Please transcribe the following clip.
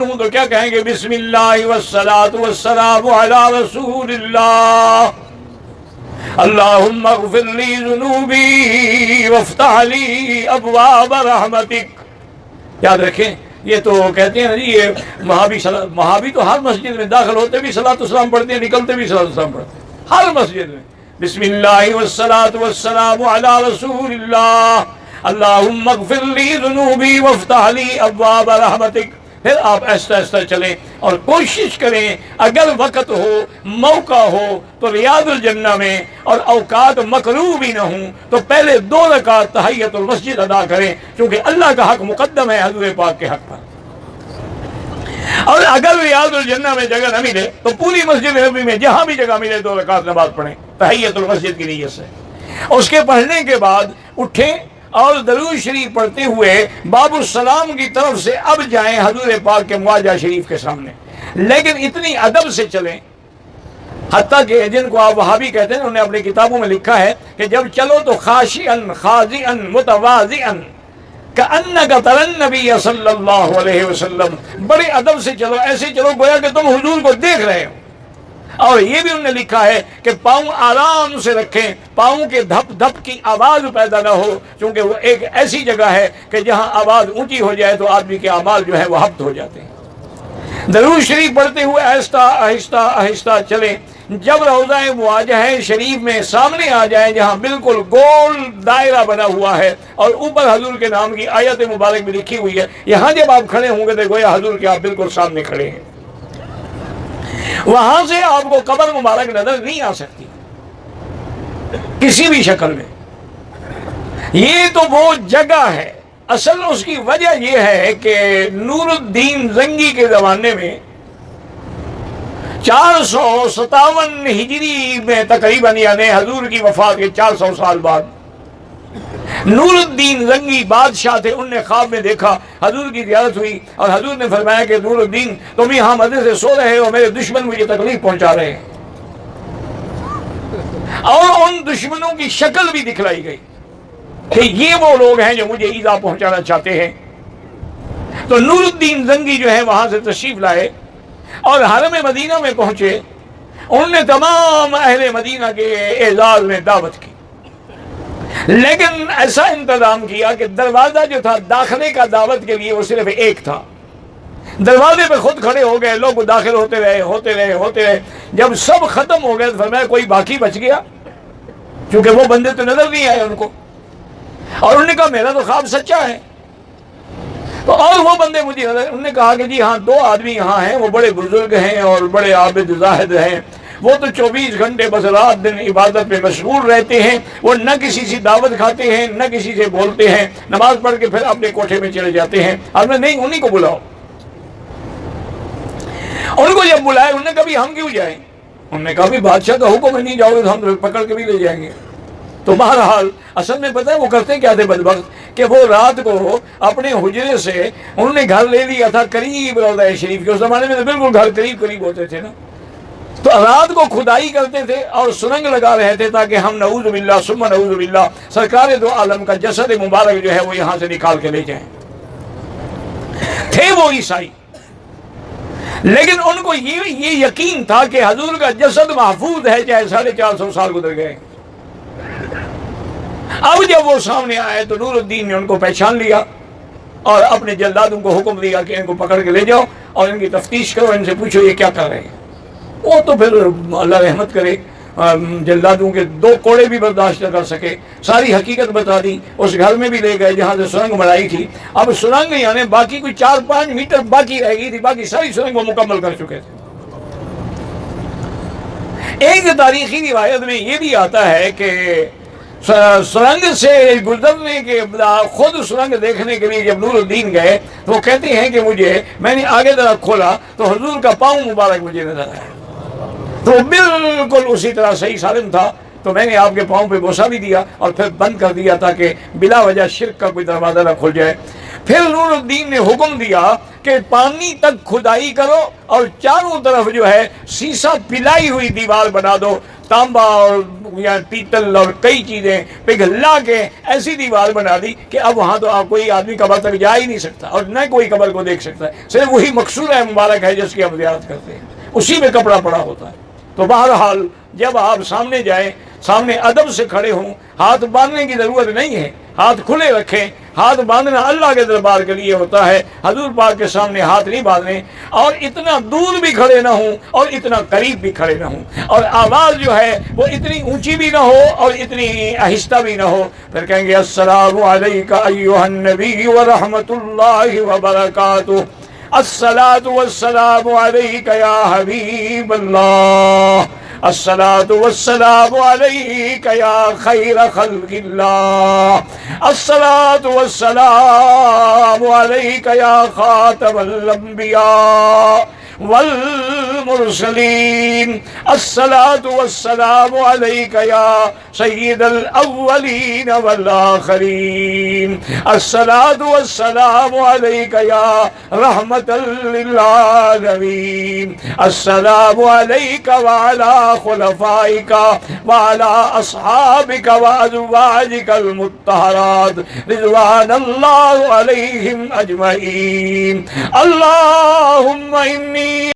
تو کیا کہیں گے؟ بسم اللہ والصلاة والسلام علی رسول اللہ، اللہم اغفر لی ذنوبی وافتح لی ابواب رحمتک۔ یاد رکھیں، یہ تو کہتے ہیں جی یہ وہابی تو ہر مسجد میں داخل ہوتے بھی صلاۃ والسلام پڑھتے ہیں، نکلتے بھی صلاۃ والسلام پڑھتے ہیں، ہر مسجد میں بسم اللہ والصلاة والسلام علی رسول اللہ، اللہم اغفر لی ذنوبی وافتح لی ابواب رحمتک۔ پھر آپ ایسا ایسا چلیں اور کوشش کریں اگر وقت ہو، موقع ہو تو ریاض الجنہ میں، اور اوقات مکروہ بھی نہ ہوں تو پہلے 2 رکعت تحیۃ المسجد ادا کریں، کیونکہ اللہ کا حق مقدم ہے حضور پاک کے حق پر۔ اور اگر ریاض الجنہ میں جگہ نہ ملے تو پوری مسجد نبوی میں جہاں بھی جگہ ملے 2 رکعت نماز پڑھیں تحیۃ المسجد کی نیت سے۔ اس کے پڑھنے کے بعد اٹھیں اور درود شریف پڑھتے ہوئے باب السلام کی طرف سے اب جائیں حضور پاک کے مواجہ شریف کے سامنے، لیکن اتنی ادب سے چلیں، حتیٰ کہ جن کو آپ وہابی کہتے ہیں انہوں نے اپنی کتابوں میں لکھا ہے کہ جب چلو تو خاشعاً خاضعاً متواضعاً کأنک تری النبی صلی اللہ علیہ وسلم، بڑے ادب سے چلو، ایسے چلو گویا کہ تم حضور کو دیکھ رہے ہو۔ اور یہ بھی انہوں نے لکھا ہے کہ پاؤں آرام سے رکھیں، پاؤں کے دھپ دھپ کی آواز پیدا نہ ہو، کیونکہ وہ ایک ایسی جگہ ہے کہ جہاں آواز اونچی ہو جائے تو آدمی کے اعمال جو ہے وہ ہبط ہو جاتے ہیں۔ درود شریف پڑھتے ہوئے آہستہ آہستہ آہستہ چلیں، جب روضہ مواجہ شریف میں سامنے آ جائیں جہاں بالکل گول دائرہ بنا ہوا ہے اور اوپر حضور کے نام کی آیت مبارک بھی لکھی ہوئی ہے، یہاں جب آپ کھڑے ہوں گے تو گویا حضور کے آپ بالکل سامنے کھڑے ہیں، وہاں سے آپ کو قبر مبارک نظر نہیں آ سکتی کسی بھی شکل میں۔ یہ تو وہ جگہ ہے، اصل اس کی وجہ یہ ہے کہ نور الدین زنگی کے زمانے میں 457 ہجری میں تقریباً، یعنی حضور کی وفات کے 400 سال بعد، نور الدین زنگی بادشاہ تھے، انہوں نے خواب میں دیکھا حضور کی زیارت ہوئی اور حضور نے فرمایا کہ نور الدین تم یہاں مزے سے سو رہے ہو، میرے دشمن مجھے تکلیف پہنچا رہے ہیں، اور ان دشمنوں کی شکل بھی دکھلائی گئی کہ یہ وہ لوگ ہیں جو مجھے ایذا پہنچانا چاہتے ہیں۔ تو نور الدین زنگی جو ہے وہاں سے تشریف لائے اور حرم مدینہ میں پہنچے، انہوں نے تمام اہل مدینہ کے اعزاز میں دعوت کی، لیکن ایسا انتظام کیا کہ دروازہ جو تھا داخلے کا دعوت کے لیے وہ صرف ایک تھا، دروازے پہ خود کھڑے ہو گئے، لوگ داخل ہوتے رہے، جب سب ختم ہو گئے تو فرمایا کوئی باقی بچ گیا، کیونکہ وہ بندے تو نظر نہیں آئے ان کو، اور انہوں نے کہا میرا تو خواب سچا ہے، تو اور وہ بندے مجھے نظر، انہوں نے کہا کہ جی ہاں 2 آدمی یہاں ہیں، وہ بڑے بزرگ ہیں اور بڑے عابد زاہد ہیں، وہ تو 24 گھنٹے بس رات دن عبادت میں مشغول رہتے ہیں، وہ نہ کسی سے دعوت کھاتے ہیں نہ کسی سے بولتے ہیں، نماز پڑھ کے پھر اپنے کوٹھے میں چلے جاتے ہیں۔ اور میں نہیں، انہی کو بلاؤ۔ ان کو جب بلائے انہوں نے کہا بھی ہم کیوں جائیں؟ انہوں نے کہا بھی بادشاہ کا حکم ہے، نہیں جاؤ گے تو ہم پکڑ کے بھی لے جائیں گے۔ تو بہرحال اصل میں پتہ ہے وہ کرتے کیا تھے بدبخت، کہ وہ رات کو اپنے حجرے سے انہوں نے گھر لے لیا تھا قریب روضہ شریف کے، اس زمانے میں تو بالکل گھر قریب ہوتے تھے نا، تو رات کو کھدائی کرتے تھے اور سرنگ لگا رہے تھے تاکہ ہم نعوذ باللہ ثم نعوذ باللہ سرکار دو عالم کا جسد مبارک جو ہے وہ یہاں سے نکال کے لے جائیں۔ تھے وہ عیسائی، لیکن ان کو یہ یقین تھا کہ حضور کا جسد محفوظ ہے چاہے 450 سال گزر گئے۔ اب جب وہ سامنے آئے تو نور الدین نے ان کو پہچان لیا اور اپنے جلدادوں کو حکم دیا کہ ان کو پکڑ کے لے جاؤ اور ان کی تفتیش کرو، ان سے پوچھو یہ کیا کر رہے ہیں۔ وہ تو پھر اللہ رحمت کرے جلدادوں کے 2 کوڑے بھی برداشت نہ کر سکے، ساری حقیقت بتا دی، اس گھر میں بھی لے گئے جہاں سے سرنگ بنائی تھی۔ اب سرنگ یعنی باقی کوئی 4-5 میٹر باقی رہ گئی تھی، باقی ساری سرنگ وہ مکمل کر چکے تھے۔ ایک تاریخی روایت میں یہ بھی آتا ہے کہ سرنگ سے گزرنے کے خود سرنگ دیکھنے کے لیے جب نور الدین گئے تو وہ کہتے ہیں کہ میں نے آگے طرح کھولا تو حضور کا پاؤں مبارک مجھے نظر آیا، تو بالکل اسی طرح صحیح سالم تھا، تو میں نے آپ کے پاؤں پہ بوسہ بھی دیا اور پھر بند کر دیا تاکہ بلا وجہ شرک کا کوئی دروازہ نہ کھل جائے۔ پھر نور الدین نے حکم دیا کہ پانی تک کھدائی کرو اور چاروں طرف جو ہے سیسا پلائی ہوئی دیوار بنا دو تانبا اور یا پیتل اور کئی چیزیں پگھلا کے ایسی دیوار بنا دی کہ اب وہاں تو آپ کوئی آدمی قبر تک جا ہی نہیں سکتا اور نہ کوئی قبر کو دیکھ سکتا ہے، صرف وہی مقصود ہے مبارک ہے جس کی ہم زیارت کرتے ہیں، اسی میں کپڑا پڑا ہوتا ہے۔ تو بہرحال جب آپ سامنے جائیں، سامنے ادب سے کھڑے ہوں، ہاتھ باندھنے کی ضرورت نہیں ہے، ہاتھ کھلے رکھیں۔ ہاتھ باندھنا اللہ کے دربار کے لیے ہوتا ہے، حضور پاک کے سامنے ہاتھ نہیں باندھنے، اور اتنا دور بھی کھڑے نہ ہوں اور اتنا قریب بھی کھڑے نہ ہوں، اور آواز جو ہے وہ اتنی اونچی بھی نہ ہو اور اتنی آہستہ بھی نہ ہو۔ پھر کہیں گے السلام علیک ایھا النبی ورحمۃ اللہ وبرکاتہ، الصلاۃ والسلام علیک یا حبیب اللہ، الصلاۃ والسلام علیک یا خیر خلق اللہ، الصلاۃ والسلام علیک یا خاتم الانبیاء والمرسلین، الصلاۃ والسلام علیک یا سید الاولین والآخرین، الصلاۃ والسلام علیک یا رحمۃ للعالمین، السلام علیک وعلی خلفائک وعلی اصحابک وازواجک المطہرات رضوان اللہ علیہم اجمعین۔ اللہم انی